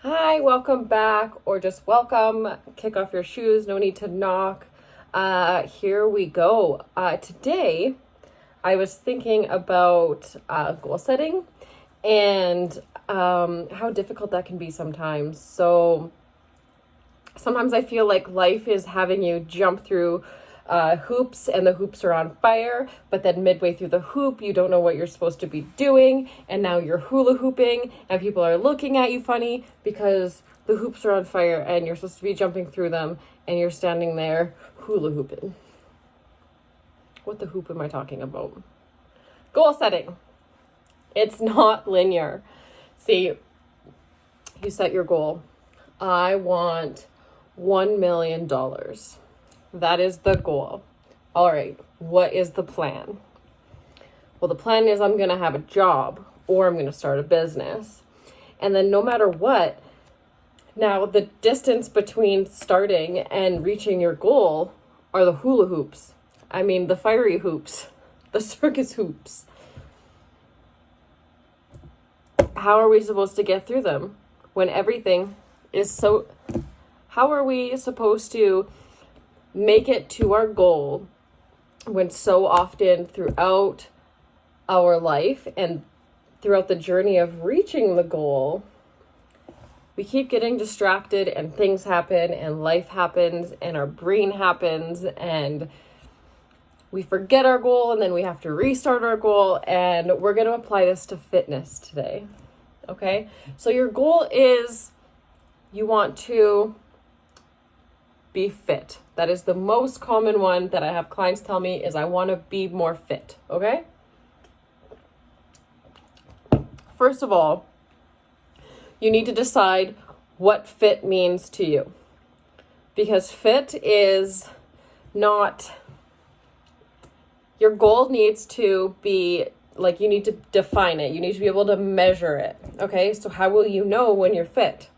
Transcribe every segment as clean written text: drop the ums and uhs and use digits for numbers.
Hi, welcome back, or just welcome. Kick off your shoes, no need to knock. Here we go. Today, I was thinking about goal setting and how difficult that can be sometimes. So, sometimes I feel like life is having you jump through hoops and the hoops are on fire, but then midway through the hoop, you don't know what you're supposed to be doing, and now you're hula hooping, and people are looking at you funny because the hoops are on fire and you're supposed to be jumping through them, and you're standing there hula hooping. What the hoop am I talking about? Goal setting. It's not linear. See, you set your goal. I want $1 million. That is the goal. All right, what is the plan? Well, the plan is I'm going to have a job or I'm going to start a business. And then no matter what, now the distance between starting and reaching your goal are the hula hoops. I mean, the fiery hoops, the circus hoops. How are we supposed to get through them when everything is so... How are we supposed to make it to our goal when so often throughout our life and throughout the journey of reaching the goal, we keep getting distracted and things happen and life happens and our brain happens and we forget our goal and then we have to restart our goal, and we're going to apply this to fitness today. Okay? So your goal is you want to be fit. That is the most common one that I have clients tell me is I want to be more fit, okay? First of all, you need to decide what fit means to you. Because fit is not, your goal needs to be, like, you need to define it. You need to be able to measure it, okay? So how will you know when you're fit?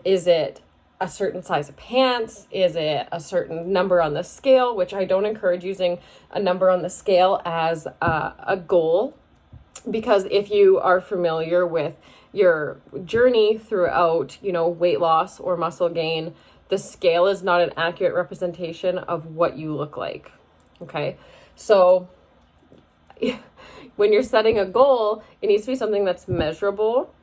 Is it a certain size of pants? Is it a certain number on the scale? Which I don't encourage using a number on the scale as a goal, because if you are familiar with your journey throughout, weight loss or muscle gain, the scale is not an accurate representation of what you look like. Okay. So when you're setting a goal, it needs to be something that's measurable.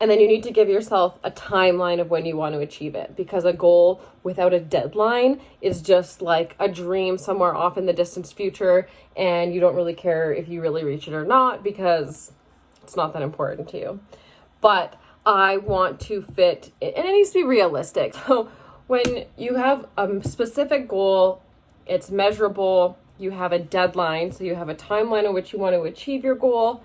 And then you need to give yourself a timeline of when you want to achieve it, because a goal without a deadline is just like a dream somewhere off in the distant future, and you don't really care if you really reach it or not because it's not that important to you. But I want to fit, and it needs to be realistic. So when you have a specific goal, it's measurable, you have a deadline, so you have a timeline in which you want to achieve your goal.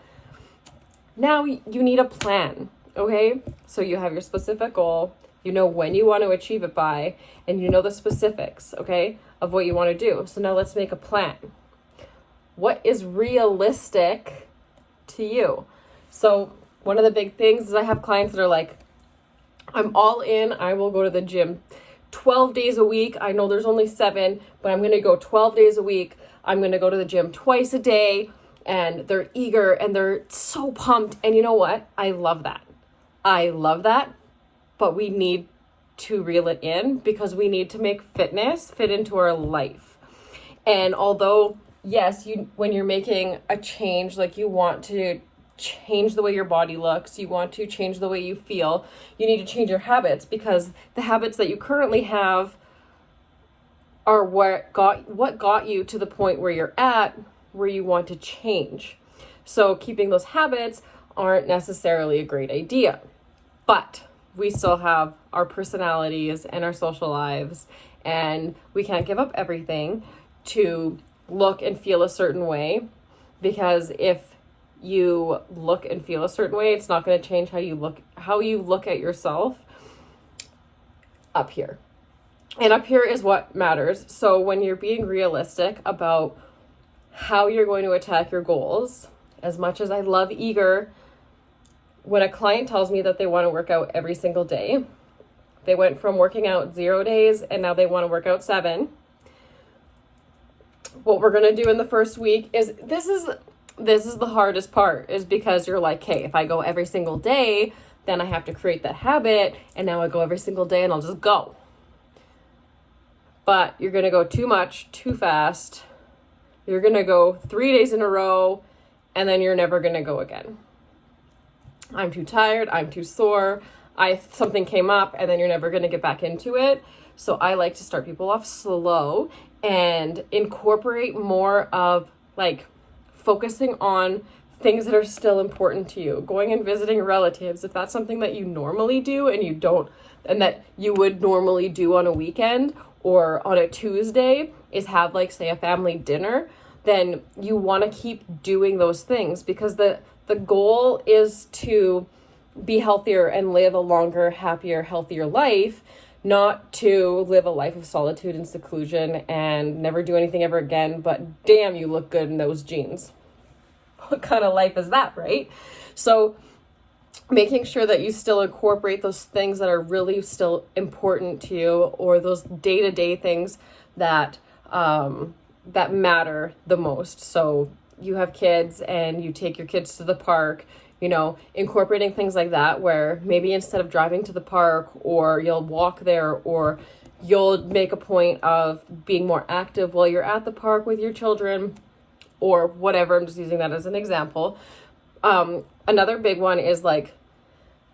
Now you need a plan. Okay, so you have your specific goal, you know when you want to achieve it by, and you know the specifics, okay, of what you want to do. So now let's make a plan. What is realistic to you? So one of the big things is I have clients that are like, I'm all in, I will go to the gym 12 days a week. I know there's only 7, but I'm going to go 12 days a week. I'm going to go to the gym twice a day, and they're eager and they're so pumped. And you know what? I love that. But we need to reel it in because we need to make fitness fit into our life. And although, yes, when you're making a change, like you want to change the way your body looks, you want to change the way you feel, you need to change your habits, because the habits that you currently have are what got you to the point where you're at, where you want to change. So keeping those habits aren't necessarily a great idea. But we still have our personalities and our social lives, and we can't give up everything to look and feel a certain way, because if you look and feel a certain way, it's not going to change how you look at yourself up here. And up here is what matters. So when you're being realistic about how you're going to attack your goals, as much as I love eager, when a client tells me that they want to work out every single day, they went from working out 0 days and now they want to work out 7. What we're going to do in the first week is, this is the hardest part, is because you're like, hey, if I go every single day, then I have to create that habit, and now I go every single day and I'll just go. But you're going to go too much, too fast. You're going to go 3 days in a row, and then you're never going to go again. I'm too tired, I'm too sore, something came up, and then you're never going to get back into it. So I like to start people off slow and incorporate more of like focusing on things that are still important to you. Going and visiting relatives, if that's something that you normally do and that you would normally do on a weekend or on a Tuesday, is have like, say, a family dinner, then you want to keep doing those things, because the goal is to be healthier and live a longer, happier, healthier life, not to live a life of solitude and seclusion and never do anything ever again, but damn, you look good in those jeans. What kind of life is that, right? So making sure that you still incorporate those things that are really still important to you, or those day-to-day things that that matter the most. So you have kids and you take your kids to the park, incorporating things like that, where maybe instead of driving to the park, or you'll walk there, or you'll make a point of being more active while you're at the park with your children, or whatever. I'm just using that as an example. Another big one is like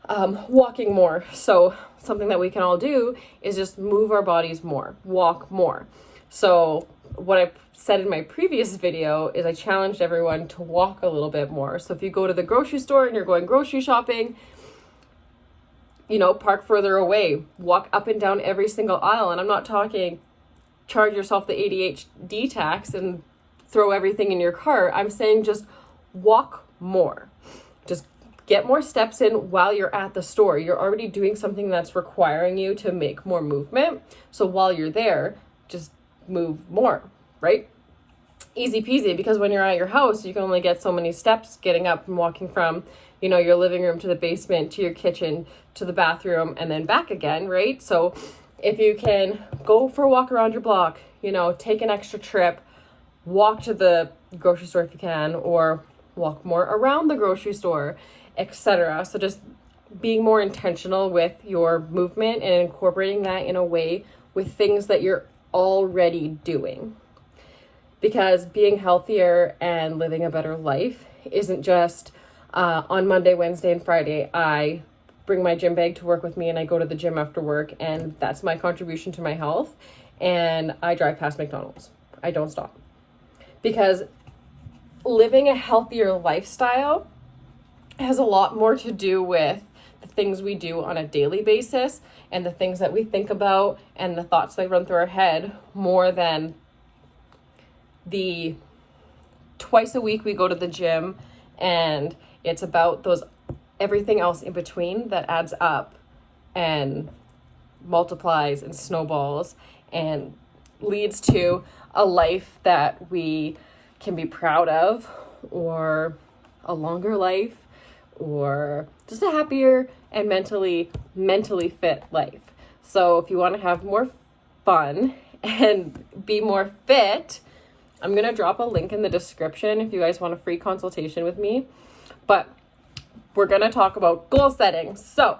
walking more. So something that we can all do is just move our bodies more, walk more. So what I said in my previous video is I challenged everyone to walk a little bit more. So if you go to the grocery store and you're going grocery shopping, park further away, walk up and down every single aisle. And I'm not talking charge yourself the ADHD tax and throw everything in your cart. I'm saying just walk more. Just get more steps in while you're at the store. You're already doing something that's requiring you to make more movement. So while you're there, just move more, right? Easy peasy, because when you're at your house, you can only get so many steps getting up and walking from, your living room to the basement, to your kitchen, to the bathroom, and then back again, right? So if you can go for a walk around your block, take an extra trip, walk to the grocery store if you can, or walk more around the grocery store, etc. So just being more intentional with your movement and incorporating that in a way with things that you're already doing. Because being healthier and living a better life isn't just on Monday, Wednesday, and Friday, I bring my gym bag to work with me and I go to the gym after work, and that's my contribution to my health, and I drive past McDonald's. I don't stop. Because living a healthier lifestyle has a lot more to do with the things we do on a daily basis and the things that we think about and the thoughts that run through our head, more than the twice a week we go to the gym and it's about everything else in between that adds up and multiplies and snowballs and leads to a life that we can be proud of, or a longer life, or just a happier and mentally fit life. So if you want to have more fun and be more fit, I'm going to drop a link in the description if you guys want a free consultation with me. But we're going to talk about goal setting. So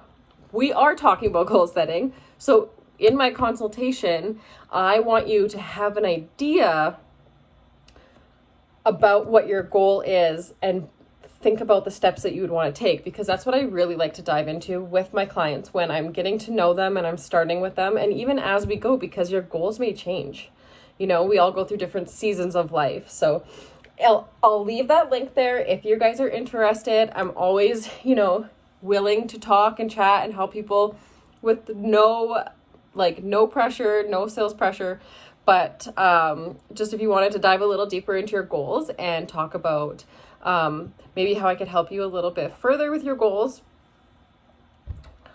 we are talking about goal setting. So in my consultation, I want you to have an idea about what your goal is and think about the steps that you would want to take, because that's what I really like to dive into with my clients when I'm getting to know them and I'm starting with them, and even as we go, because your goals may change. We all go through different seasons of life. So I'll leave that link there if you guys are interested. I'm always, willing to talk and chat and help people with no pressure, no sales pressure. But just if you wanted to dive a little deeper into your goals and talk about maybe how I could help you a little bit further with your goals.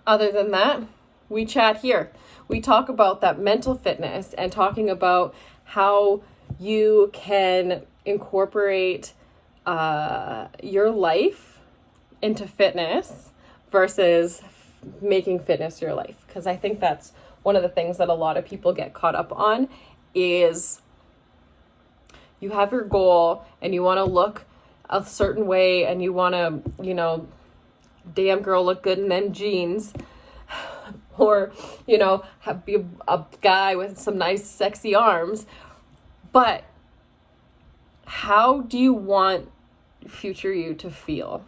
Other than that, we chat here. We talk about that mental fitness and talking about how you can incorporate your life into fitness versus making fitness your life. Because I think that's one of the things that a lot of people get caught up on is you have your goal and you want to look a certain way and you want to, damn girl, look good in them jeans. Or, you know, be a guy with some nice sexy arms. But how do you want future you to feel?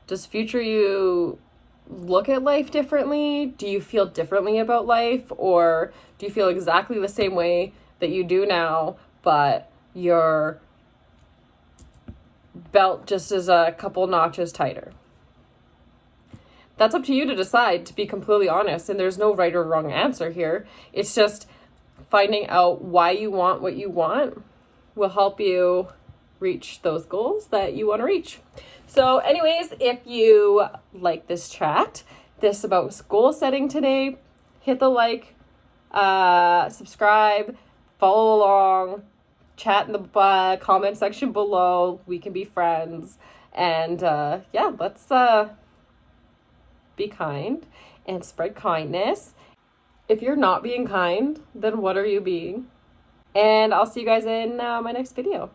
Does future you look at life differently? Do you feel differently about life? Or do you feel exactly the same way that you do now, but your belt just is a couple notches tighter? That's up to you to decide, to be completely honest, and there's no right or wrong answer here. It's just finding out why you want what you want will help you reach those goals that you want to reach. So anyways, if you like this chat, this about goal setting today, hit the like, subscribe, follow along, chat in the comment section below. We can be friends. And yeah, let's be kind and spread kindness. If you're not being kind, then what are you being? And I'll see you guys in my next video.